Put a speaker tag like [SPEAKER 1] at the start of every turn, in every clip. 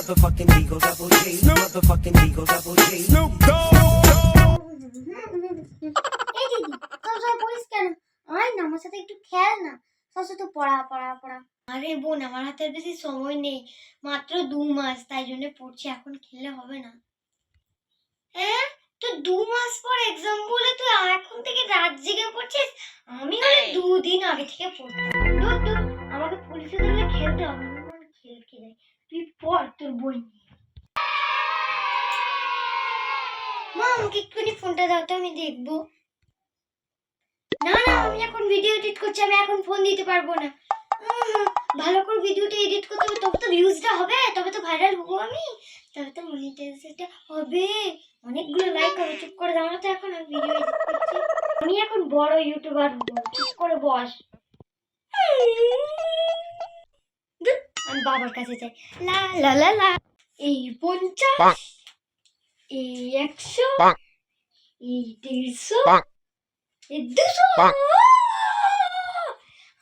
[SPEAKER 1] Motherfucking Eagle Double G. Motherfucking Eagle Double G. Snoop Dogg.
[SPEAKER 2] এই দিদি সবসময় পড়িস কেন? আয় না আমার সাথে একটু খেল না। সবসময় তো পড়া পড়া পড়া। আরে বোন, আমার হাতে বেশি সময় নেই, মাত্র 2 মাস, তাই জন্য পড়ছি, এখন খেললে হবে না। হ্যাঁ, তো 2 মাস পর এক্সাম বলে তুই এখন থেকে রাত জেগে পড়ছিস? আমি হলে 2 দিন আগে থেকে পড়তাম। দূর দূর, আমাকে পুলিশে ধরলে খেলতে হবে না, আমার খেলতে দেয়। তুই পড় তোর বই নিয়ে। মা, আমাকে একটুখানি ফোনটা দাও তো, আমি দেখবো। না না, আমি এখন ভিডিও এডিট করছি, আমি এখন ফোন দিতে পারবো না। ভালো করে ভিডিওটা এডিট করতে হবে, তবে তো ভিউজটা হবে, তবে তো ভাইরাল হবো আমি, তবে তো মনিটাইজেশনটা হবে, অনেকগুলো লাইক হবে। চুপ করে দাও না তো, এখন আমি ভিডিও এডিট করছি। আমি এখন বড় ইউটিউবার হবো, চুপ করে বস। ধুৎ, আমি বাবার কাছে যাই। লা লা লা লা, এই 50, এই 100, এই 150, এই 200।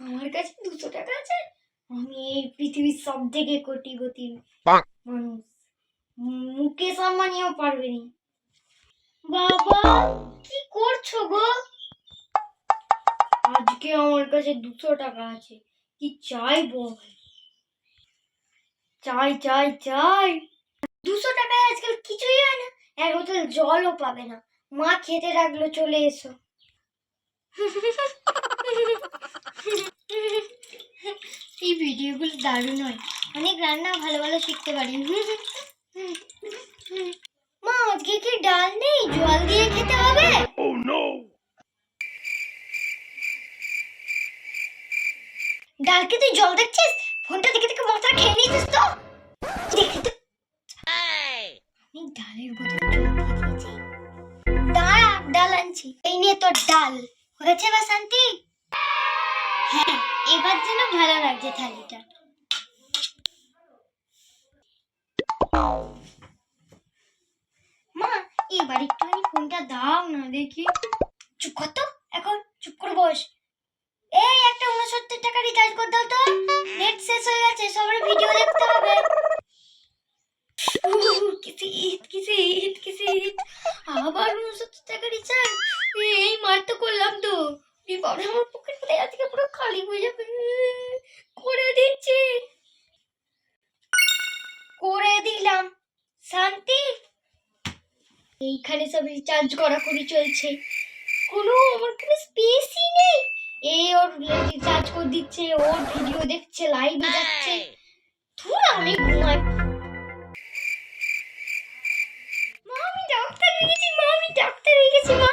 [SPEAKER 2] আমার কাছে 200 টাকা আছে, আমি এই পৃথিবীর সব থেকে কোটিপতি মানুষ, মুকেশ আম্বানিও পারবে না। বাবা, কি করছো গো? আজকে আমার কাছে 200 টাকা আছে, কি চাই বল? চাই চাই চাই। 200 টাকায় আজকাল কিছুই হয় না, এক বোতল জলও পাবে না। মা খেতে রাখলো, চলে এসো। এই ভিডিওগুলো দারুণ হয়, অনেক রান্না ভালো ভালো শিখতে পারি। মা, আজকে কি ডাল নেই? জল দিয়ে খেতে হবে।
[SPEAKER 1] Oh no.
[SPEAKER 2] ডালকে তুই জল দেখছিস? ফোনটা দেখে দেখে মাথা খেয়ে নিয়েছিস তো? দেখে তো আমি ডালের বদলে জল দিয়ে দিয়েছি। দাঁড়া, ডাল আনছি। এই নিয়ে তোর ডাল। হয়েছে বা শান্তি? হ্যাঁ, এবার যেন ভালো লাগছে থালিটা। মা, এবার একটুখানি ফোনটা দাও না দেখি। চুপ কর তো, এখন চুপ করে বস। এই একটা 69 টাকা রিচার্জ করে দাও তো, নেট শেষ হয়ে গেছে, সবার ভিডিও দেখতে হবে। কিসিট আবার 69 টাকা রিচার্জ? এই মার তো করলাম তো, বিপদে আমার পকেট পুরো আজকে পুরো খালি হয়ে যাবে। করে দিচ্ছি, করে দিলাম। শান্তি, এইখানে সব রিচার্জ করাকরি চলছে, আমার কোনো স্পেসই নেই। এই ওর রিচার্জ করে দিচ্ছে, ওর ভিডিও দেখছে, লাইভে যাচ্ছে। ধুর, আমি ঘুমাই। মা, আমি ডাক্তার হয়ে গেছি, মা, আমি ডাক্তার হয়ে গেছি, মা।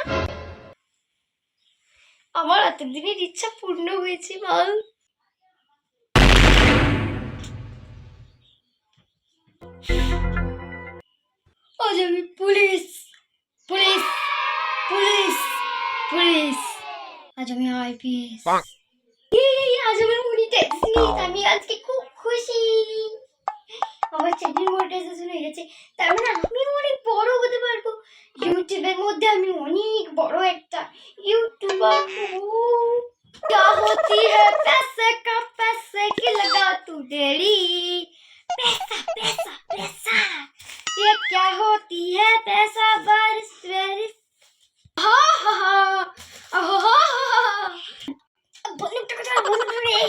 [SPEAKER 2] আমার এতদিনের ইচ্ছা পূর্ণ হয়েছে, মা। আজ আমি পুলিশ, পুলিশ, পুলিশ, পুলিশ। আজ আমি আইপিএস। আজ আমার মনিটাইজেশন, আমি আজকে খুব খুশি। আমার চ্যানেল মনিটাইজেশন হয়ে গেছে, তার মানে আমি অনেক বড় হতে পারবো। ইউটিউবের মধ্যে আমি অনেক বড় একটা ইউটিউবার হবো। क्या होती है पैसे का, पैसे की लगा तू तेरी, पैसा पैसा पैसा, ये क्या होती है पैसा बारिश बारिश। हा हा हा हा हा हा। বন্ধু টাকা বন্ধু রে,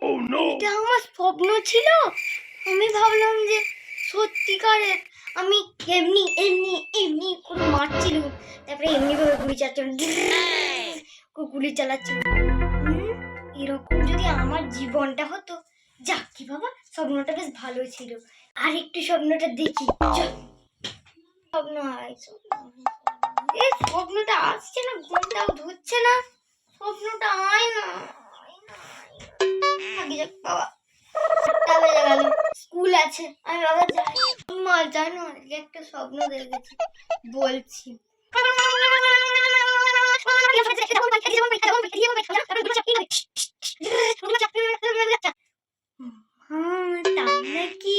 [SPEAKER 1] Oh no.
[SPEAKER 2] এটা আমার স্বপ্ন ছিল, আমি ভাবলাম যে সত্যিকারের আমি এমনি এমনি এমনি করে মারছিল, তারপরে এমনি করে গুলি চালাচ্ছিল। এরকম যদি আমার জীবনটা হতো, যাক কি বাবা, স্বপ্নটা বেশ ভালো ছিল। আর একটু স্বপ্নটা দেখি, স্বপ্ন হয়, এই স্বপ্নটা আসছে না, ঘুমটাও ধরছে না, স্বপ্নটা আয় না, আগে যাক বাবা, বেজে গেল, স্কুল আছে, আমি বাবা যাই। মা জানো, আজকে একটা স্বপ্ন দেখেছি, বলছি। তাই নাকি?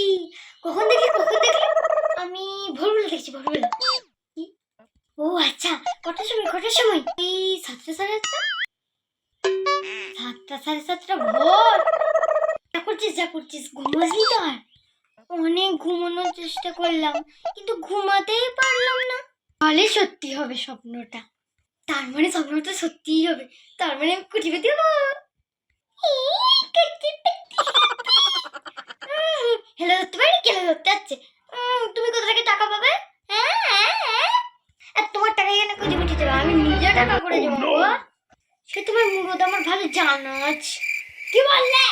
[SPEAKER 2] কখন দেখলি? আমি ভোরবেলা দেখছি, ভোরবেলা। কি ও আচ্ছা, কটার সময় এই 7টা সাড়ে 8টা, 7টা সাড়ে 7টা ভোর। যা করছিস ঘুমাসনি তো আর? অনেক ঘুমানোর চেষ্টা করলাম কিন্তু ঘুমাতেই পারলাম না। তাহলে সত্যি হবে স্বপ্নটা, তার মানে স্বপ্নটা সত্যিই হবে, তার মানে আমি কোটিপতি হবো। হেলে ধরতে পারি, কেলে ধরতে যাচ্ছে। তুমি কোথা থেকে টাকা পাবে? আর তোমার টাকা এখানে কোটিপতি দেবে, আমি নিজে টাকা করে দেবো। সে তোমার মুরদ আমার ভালো জানা আছে। কি বললে?